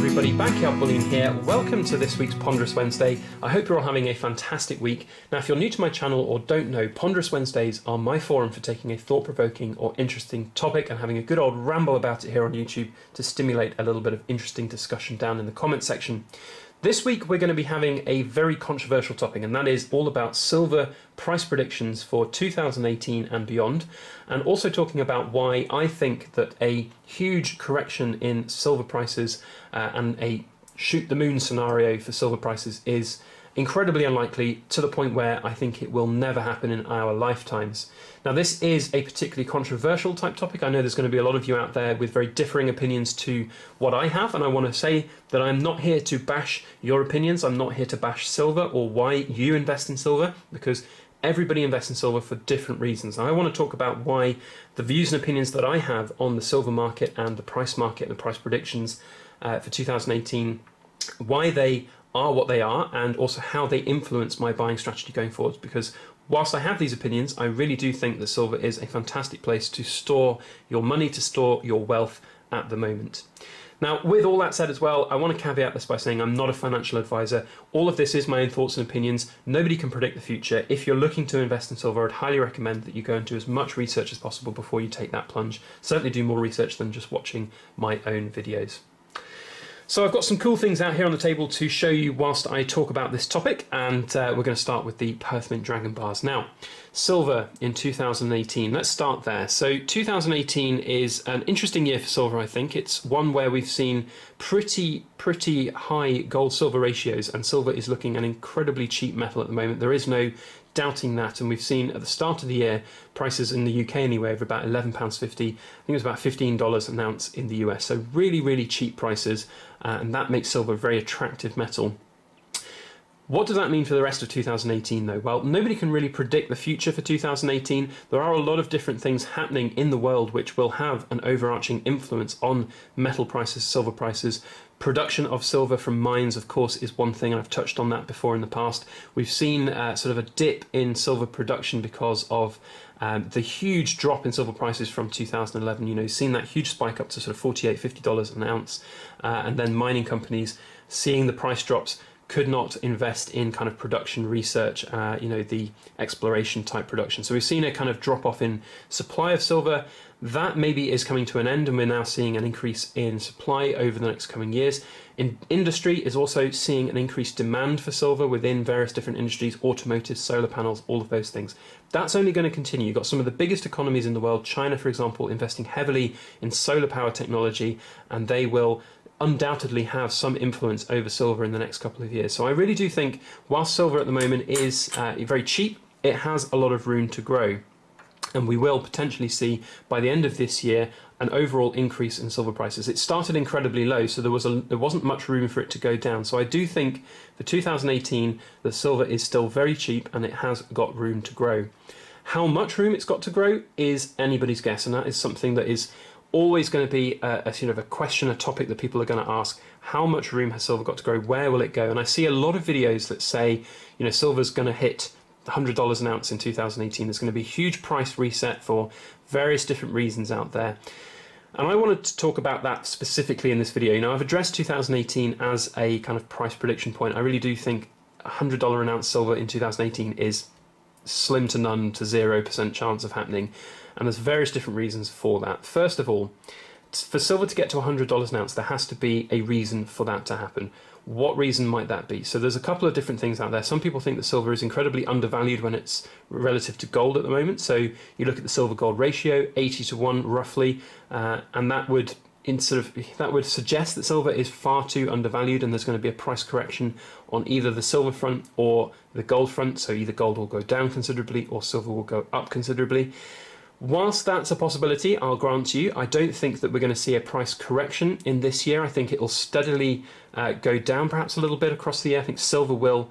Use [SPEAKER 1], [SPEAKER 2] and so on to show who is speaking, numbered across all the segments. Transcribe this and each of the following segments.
[SPEAKER 1] everybody, Backyard Bullion here. Welcome to this week's Ponderous Wednesday. I hope you're all having a fantastic week. Now, if you're new to my channel or don't know, Ponderous Wednesdays are my forum for taking a thought-provoking or interesting topic and having a good old ramble about it here on YouTube to stimulate a little bit of interesting discussion down in the comment section. This week we're going to be having a very controversial topic, and that is all about silver price predictions for 2018 and beyond, and also talking about why I think that a huge correction in silver prices and a shoot the moon scenario for silver prices is incredibly unlikely, to the point where I think it will never happen in our lifetimes. Now, this is a particularly controversial type topic. I know there's going to be a lot of you out there with very differing opinions to what I have, and I want to say that I'm not here to bash your opinions. I'm not here to bash silver or why you invest in silver, because everybody invests in silver for different reasons. And I want to talk about why the views and opinions that I have on the silver market and the price market and the price predictions for 2018, why they are what they are, and also how they influence my buying strategy going forward. Because whilst I have these opinions, I really do think that silver is a fantastic place to store your money, to store your wealth at the moment. Now, with all that said as well, I want to caveat this by saying I'm not a financial advisor. All of this is my own thoughts and opinions. Nobody can predict the future. If you're looking to invest in silver, I'd highly recommend that you go and do as much research as possible before you take that plunge. Certainly do more research than just watching my own videos. So I've got some cool things out here on the table to show you whilst I talk about this topic, and we're going to start with the Perth Mint Dragon Bars. Now, silver in 2018, let's start there. So 2018 is an interesting year for silver, I think. It's one where we've seen pretty high gold-silver ratios, and silver is looking an incredibly cheap metal at the moment. There is no doubting that, and we've seen at the start of the year prices in the UK anyway of about £11.50. I think it was about $15 an ounce in the US, so really cheap prices, and that makes silver a very attractive metal. What does that mean for the rest of 2018 though? Well, nobody can really predict the future for 2018. There are a lot of different things happening in the world which will have an overarching influence on metal prices, silver prices. Production of silver from mines, of course, is one thing. I've touched on that before in the past. We've seen sort of a dip in silver production because of the huge drop in silver prices from 2011. You know, seen that huge spike up to sort of $48, $50 an ounce, and then mining companies seeing the price drops could not invest in kind of production research, you know, the exploration type production. So we've seen a kind of drop off in supply of silver. That maybe is coming to an end, and we're now seeing an increase in supply over the next coming years. Industry is also seeing an increased demand for silver within various different industries, automotive, solar panels, all of those things. That's only going to continue. You've got some of the biggest economies in the world, China, for example, investing heavily in solar power technology, and they will undoubtedly have some influence over silver in the next couple of years. So I really do think, whilst silver at the moment is very cheap, it has a lot of room to grow. And we will potentially see by the end of this year an overall increase in silver prices. It started incredibly low, so there wasn't much room for it to go down. So I do think for 2018 the silver is still very cheap and it has got room to grow. How much room it's got to grow is anybody's guess, and that is something that is always going to be a sort of a question, a topic that people are going to ask. How much room has silver got to grow? Where will it go? And I see a lot of videos that say, you know, silver's going to hit $100 an ounce in 2018. There's going to be a huge price reset for various different reasons out there. And I wanted to talk about that specifically in this video. You know, I've addressed 2018 as a kind of price prediction point. I really do think $100 an ounce silver in 2018 is slim to none to 0% chance of happening. And there's various different reasons for that. First of all, for silver to get to $100 an ounce, there has to be a reason for that to happen. What reason might that be? So there's a couple of different things out there. Some people think that silver is incredibly undervalued when it's relative to gold at the moment. So you look at the silver-gold ratio, 80-1 roughly, and that would suggest that silver is far too undervalued, and there's going to be a price correction on either the silver front or the gold front. So either gold will go down considerably or silver will go up considerably. Whilst that's a possibility, I'll grant you, I don't think that we're going to see a price correction in this year. I think it will steadily go down perhaps a little bit across the year. I think silver will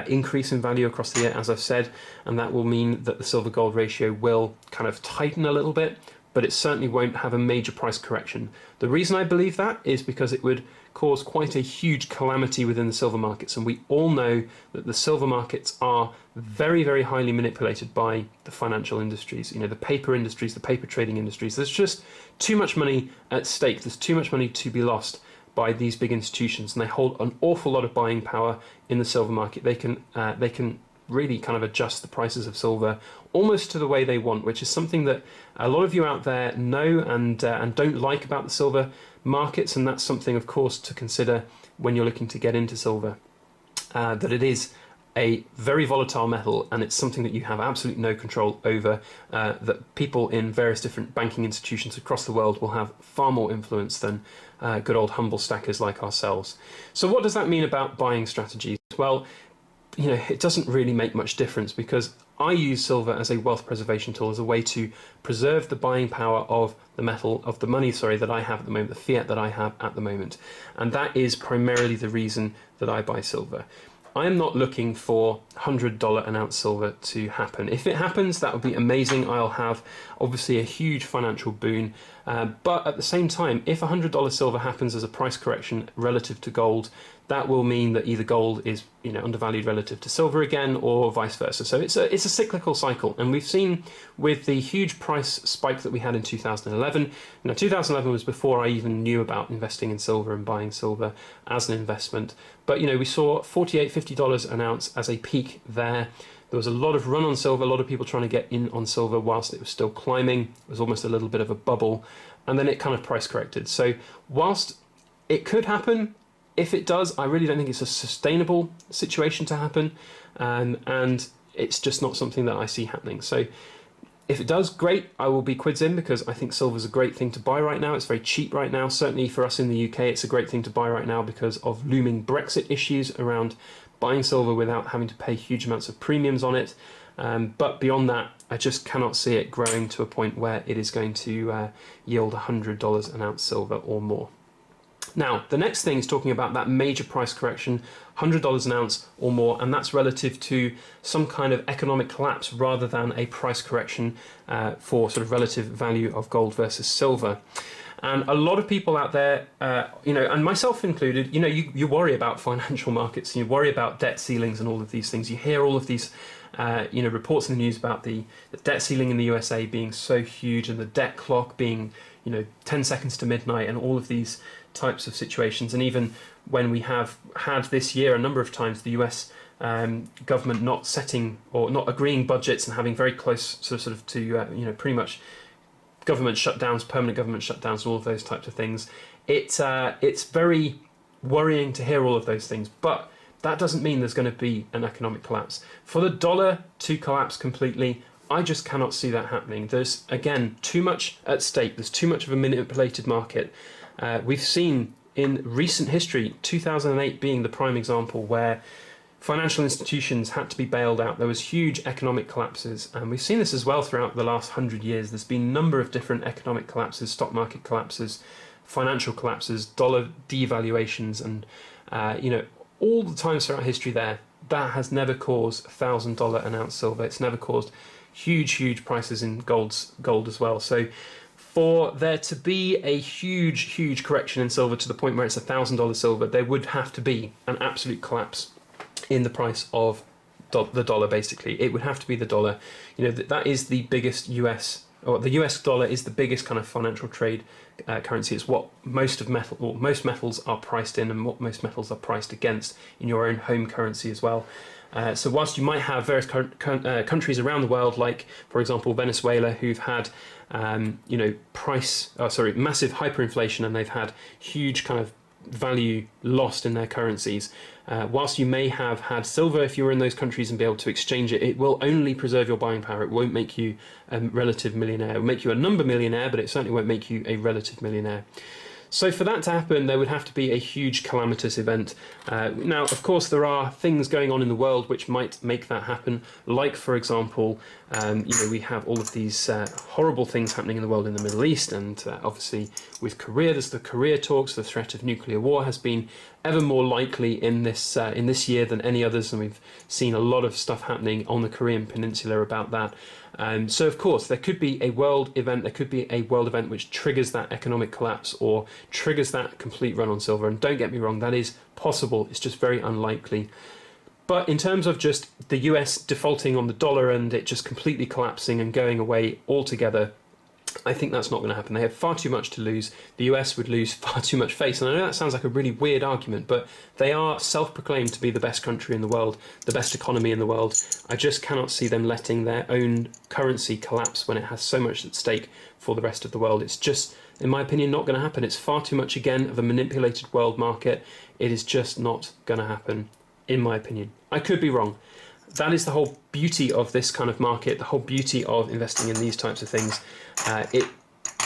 [SPEAKER 1] increase in value across the year, as I've said, and that will mean that the silver-gold ratio will kind of tighten a little bit, but it certainly won't have a major price correction. The reason I believe that is because it would cause quite a huge calamity within the silver markets, and we all know that the silver markets are very highly manipulated by the financial industries, you know, the paper industries, the paper trading industries. There's just too much money at stake. There's too much money to be lost by these big institutions, and they hold an awful lot of buying power in the silver market. They can really kind of adjust the prices of silver almost to the way they want, which is something that a lot of you out there know and don't like about the silver markets, and that's something, of course, to consider when you're looking to get into silver. That it is a very volatile metal, and it's something that you have absolutely no control over, that people in various different banking institutions across the world will have far more influence than good old humble stackers like ourselves. So what does that mean about buying strategies? Well, it doesn't really make much difference, because I use silver as a wealth preservation tool, as a way to preserve the buying power of the metal, of the money, that I have at the moment, the fiat that I have at the moment. And that is primarily the reason that I buy silver. I am not looking for $100 an ounce silver to happen. If it happens, that would be amazing. I'll have obviously a huge financial boon. But at the same time, if $100 silver happens as a price correction relative to gold, that will mean that either gold is undervalued relative to silver again, or vice versa. So it's a cyclical cycle, and we've seen with the huge price spike that we had in 2011. 2011 was before I even knew about investing in silver and buying silver as an investment. But we saw $48, $50 an ounce as a peak there. There was a lot of run on silver, a lot of people trying to get in on silver whilst it was still climbing. It was almost a little bit of a bubble, and then it kind of price corrected. So whilst it could happen, if it does, I really don't think it's a sustainable situation to happen, and it's just not something that I see happening. So if it does, great, I will be quids in, because I think silver is a great thing to buy right now. It's very cheap right now. Certainly for us in the UK, it's a great thing to buy right now because of looming Brexit issues around buying silver without having to pay huge amounts of premiums on it. But beyond that, I just cannot see it growing to a point where it is going to yield $100 an ounce silver or more. Now, the next thing is talking about that major price correction, $100 an ounce or more, and that's relative to some kind of economic collapse rather than a price correction for sort of relative value of gold versus silver. And a lot of people out there, and myself included, you worry about financial markets, you worry about debt ceilings and all of these things. You hear all of these, reports in the news about the debt ceiling in the USA being so huge, and the debt clock being, 10 seconds to midnight, and all of these types of situations. And even when we have had this year a number of times the US government not setting or not agreeing budgets and having very close sort of to pretty much government shutdowns, permanent government shutdowns, all of those types of things. It's very worrying to hear all of those things, but that doesn't mean there's going to be an economic collapse. For the dollar to collapse completely, I just cannot see that happening. There's, again, too much at stake. There's too much of a manipulated market. We've seen in recent history, 2008 being the prime example, where financial institutions had to be bailed out. There was huge economic collapses, and we've seen this as well throughout the last 100 years. There's been a number of different economic collapses, stock market collapses, financial collapses, dollar devaluations, and all the times throughout history that has never caused $1,000 an ounce silver. It's never caused huge prices in gold as well. So for there to be a huge correction in silver to the point where it's $1,000 silver, there would have to be an absolute collapse in the price of the dollar. Basically, it would have to be the dollar. That is the biggest the US dollar is the biggest kind of financial trade currency. It's what most metals are priced in, and what most metals are priced against in your own home currency as well. So whilst you might have various countries around the world, like for example Venezuela, who've had massive hyperinflation, and they've had huge kind of value lost in their currencies. Whilst you may have had silver, if you were in those countries, and be able to exchange it, it will only preserve your buying power. It won't make you a relative millionaire. It will make you a number millionaire, but it certainly won't make you a relative millionaire. So for that to happen, there would have to be a huge calamitous event. Now, of course, there are things going on in the world which might make that happen. Like, for example, we have all of these horrible things happening in the world in the Middle East, and obviously with Korea, there's the Korea talks. The threat of nuclear war has been ever more likely in this year than any others, and we've seen a lot of stuff happening on the Korean Peninsula about that. So of course there could be a world event. There could be a world event which triggers that economic collapse or triggers that complete run on silver. And don't get me wrong, that is possible. It's just very unlikely. But in terms of just the US defaulting on the dollar and it just completely collapsing and going away altogether, I think that's not going to happen. They have far too much to lose. The US would lose far too much face. And I know that sounds like a really weird argument, but they are self-proclaimed to be the best country in the world, the best economy in the world. I just cannot see them letting their own currency collapse when it has so much at stake for the rest of the world. It's just, in my opinion, not going to happen. It's far too much, again, of a manipulated world market. It is just not going to happen, in my opinion. I could be wrong. That is the whole beauty of this kind of market, the whole beauty of investing in these types of things. It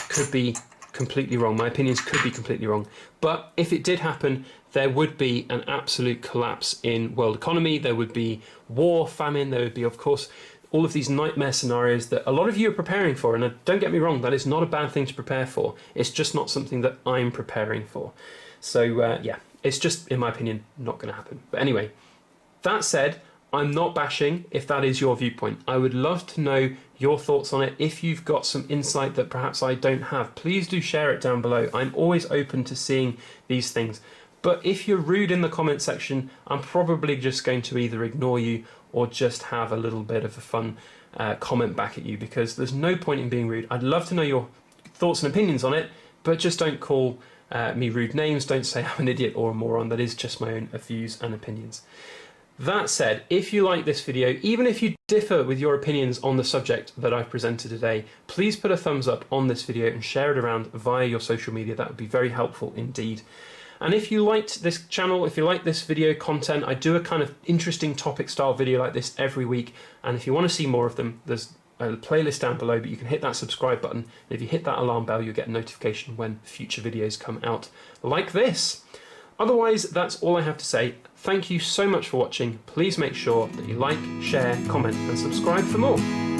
[SPEAKER 1] could be completely wrong. My opinions could be completely wrong. But if it did happen, there would be an absolute collapse in world economy. There would be war, famine. There would be, of course, all of these nightmare scenarios that a lot of you are preparing for. And don't get me wrong, that is not a bad thing to prepare for. It's just not something that I'm preparing for. So, yeah, it's just, in my opinion, not going to happen. But anyway, that said, I'm not bashing if that is your viewpoint. I would love to know your thoughts on it. If you've got some insight that perhaps I don't have, please do share it down below. I'm always open to seeing these things. But if you're rude in the comment section, I'm probably just going to either ignore you or just have a little bit of a fun comment back at you, because there's no point in being rude. I'd love to know your thoughts and opinions on it, but just don't call me rude names. Don't say I'm an idiot or a moron. That is just my own views and opinions. That said, if you like this video, even if you differ with your opinions on the subject that I've presented today, please put a thumbs up on this video and share it around via your social media. That would be very helpful indeed. And if you liked this channel, if you like this video content, I do a kind of interesting topic style video like this every week. And if you want to see more of them, there's a playlist down below, but you can hit that subscribe button. And if you hit that alarm bell, you'll get a notification when future videos come out like this. Otherwise, that's all I have to say. Thank you so much for watching. Please make sure that you like, share, comment, and subscribe for more.